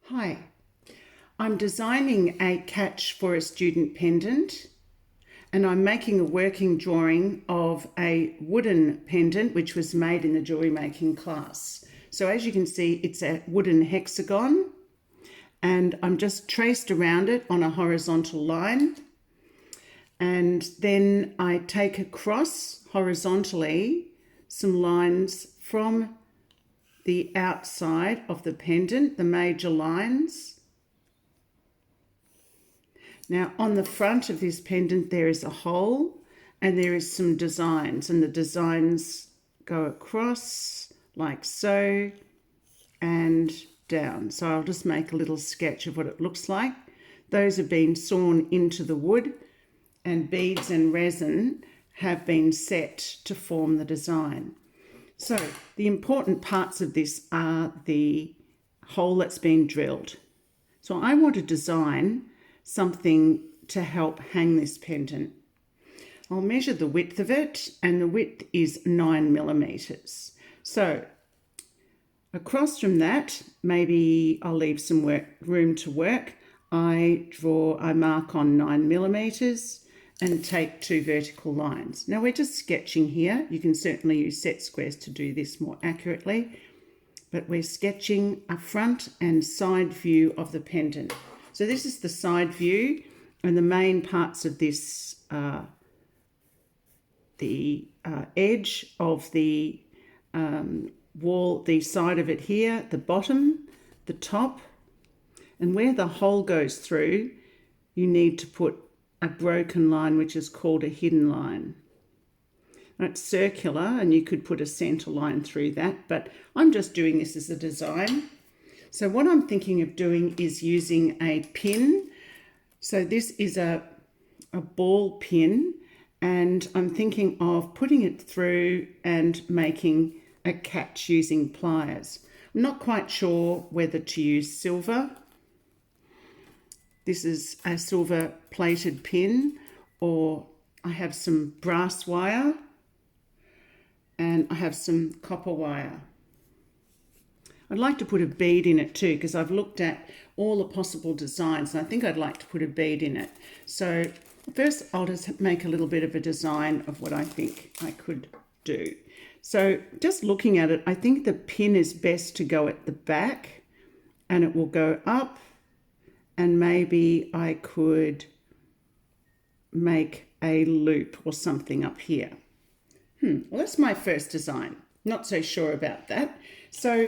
Hi, I'm designing a catch for a student pendant and I'm making a working drawing of a wooden pendant which was made in the jewellery making class. So as you can see, it's a wooden hexagon and I'm just traced around it on a horizontal line, and then I take across horizontally some lines from the outside of the pendant, the major lines. Now on the front of this pendant there is a hole and there is some designs, and the designs go across like so and down. So I'll just make a little sketch of what it looks like. Those have been sawn into the wood and beads and resin have been set to form the design. So the important parts of this are the hole that's been drilled. So I want to design something to help hang this pendant. I'll measure the width of it, and the width is 9 millimeters. So across from that, maybe I'll leave some room to work. I mark on 9 millimeters and take 2 vertical lines. Now we're just sketching here. You can certainly use set squares to do this more accurately, but we're sketching a front and side view of the pendant. So this is the side view, and the main parts of this are the edge of the wall, the side of it here, the bottom, the top, and where the hole goes through, you need to put a broken line which is called a hidden line. Now it's circular and you could put a centre line through that, but I'm just doing this as a design. So what I'm thinking of doing is using a pin. So this is a ball pin, and I'm thinking of putting it through and making a catch using pliers. I'm not quite sure whether to use silver. This is a silver plated pin, or I have some brass wire and I have some copper wire. I'd like to put a bead in it too, because I've looked at all the possible designs and I think I'd like to put a bead in it. So first I'll just make a little bit of a design of what I think I could do. So just looking at it, I think the pin is best to go at the back and it will go up, and maybe I could make a loop or something up here. Well, that's my first design. Not so sure about that. So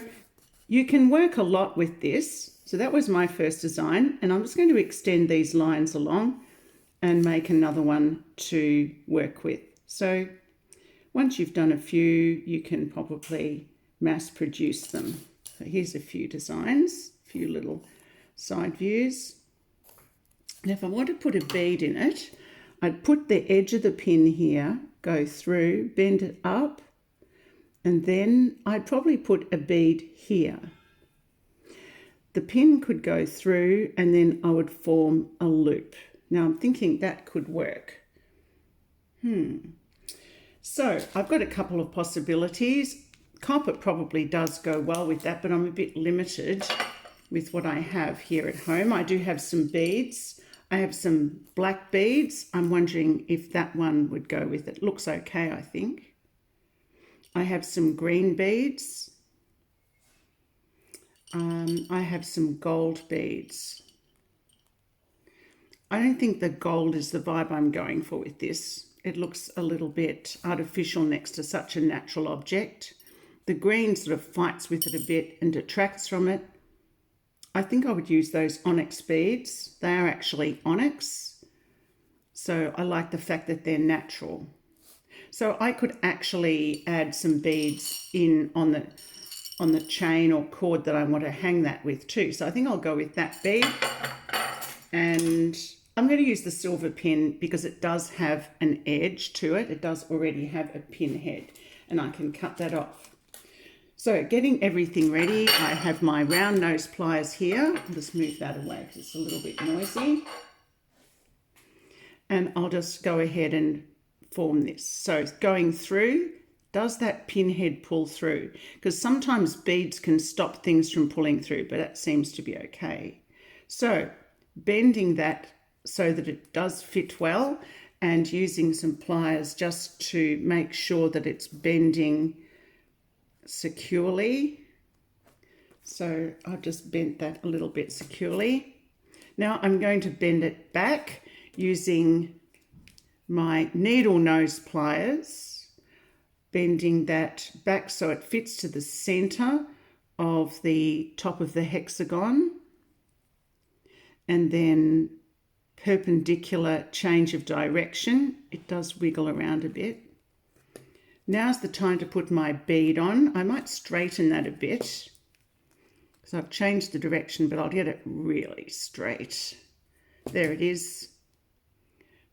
you can work a lot with this. So that was my first design, and I'm just going to extend these lines along and make another one to work with. So once you've done a few, you can probably mass produce them. So here's a few designs, a few little side views. And if I want to put a bead in it, I'd put the edge of the pin here, go through, bend it up, and then I'd probably put a bead here. The pin could go through and then I would form a loop. Now I'm thinking that could work. So I've got a couple of possibilities. Copper probably does go well with that, but I'm a bit limited with what I have here at home. I do have some beads. I have some black beads. I'm wondering if that one would go with it. Looks okay, I think. I have some green beads. I have some gold beads. I don't think the gold is the vibe I'm going for with this. It looks a little bit artificial next to such a natural object. The green sort of fights with it a bit and detracts from it. I think I would use those onyx beads. They are actually onyx. So I like the fact that they're natural. So I could actually add some beads in on the chain or cord that I want to hang that with too. So I think I'll go with that bead. And I'm going to use the silver pin because it does have an edge to it. It does already have a pin head, and I can cut that off. So getting everything ready, I have my round nose pliers here. I'll just move that away because it's a little bit noisy. And I'll just go ahead and form this. So going through does that pin head pull through? Because sometimes beads can stop things from pulling through, but that seems to be okay. So bending that so that it does fit well, and using some pliers just to make sure that it's bending securely. So I've just bent that a little bit securely. Now I'm going to bend it back using my needle nose pliers, bending that back so it fits to the center of the top of the hexagon, and then perpendicular change of direction. It does wiggle around a bit. Now's the time to put my bead on. I might straighten that a bit because I've changed the direction, but I'll get it really straight. There it is.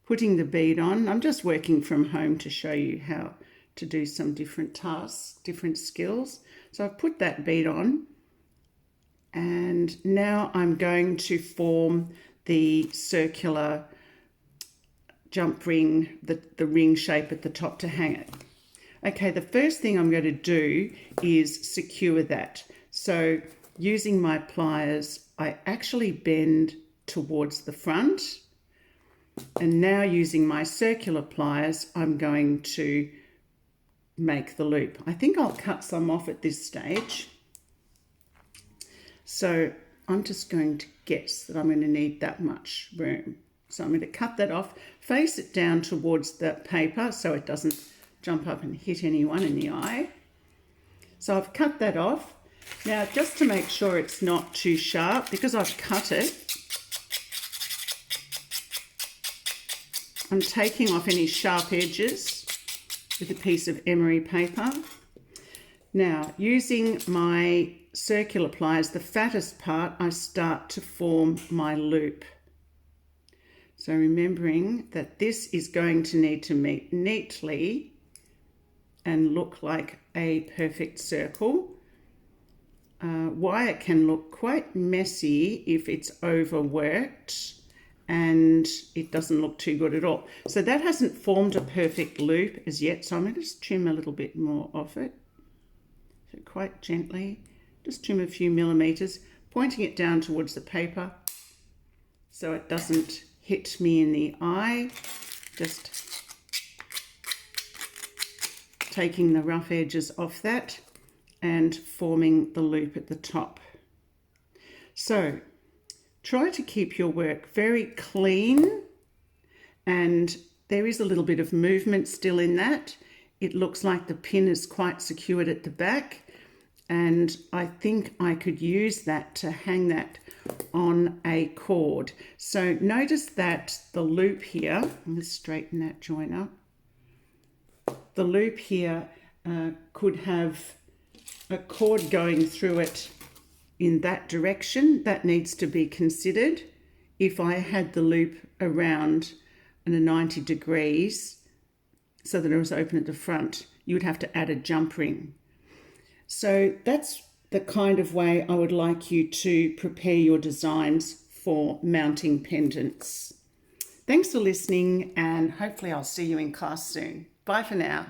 Putting the bead on. I'm just working from home to show you how to do some different tasks, different skills. So I've put that bead on, and now I'm going to form the circular jump ring, the ring shape at the top to hang it. Okay, the first thing I'm going to do is secure that. So using my pliers, I actually bend towards the front, and now using my circular pliers, I'm going to make the loop. I think I'll cut some off at this stage. So I'm just going to guess that I'm going to need that much room. So I'm going to cut that off, face it down towards the paper so it doesn't jump up and hit anyone in the eye. So I've cut that off. Now, just to make sure it's not too sharp, because I've cut it, I'm taking off any sharp edges with a piece of emery paper. Now, using my circular pliers, the fattest part, I start to form my loop. So remembering that this is going to need to meet neatly and look like a perfect circle. Wire can look quite messy if it's overworked and it doesn't look too good at all. So that hasn't formed a perfect loop as yet, so I'm going to just trim a little bit more off it. So quite gently, just trim a few millimeters, pointing it down towards the paper so it doesn't hit me in the eye. Just taking the rough edges off that and forming the loop at the top. So try to keep your work very clean, and there is a little bit of movement still in that. It looks like the pin is quite secured at the back, and I think I could use that to hang that on a cord. So notice that the loop here, I'm going to straighten that joint up. The loop here could have a cord going through it in that direction. That needs to be considered. If I had the loop around in a 90 degrees so that it was open at the front, you would have to add a jump ring. So that's the kind of way I would like you to prepare your designs for mounting pendants. Thanks for listening, and hopefully I'll see you in class soon. Bye for now.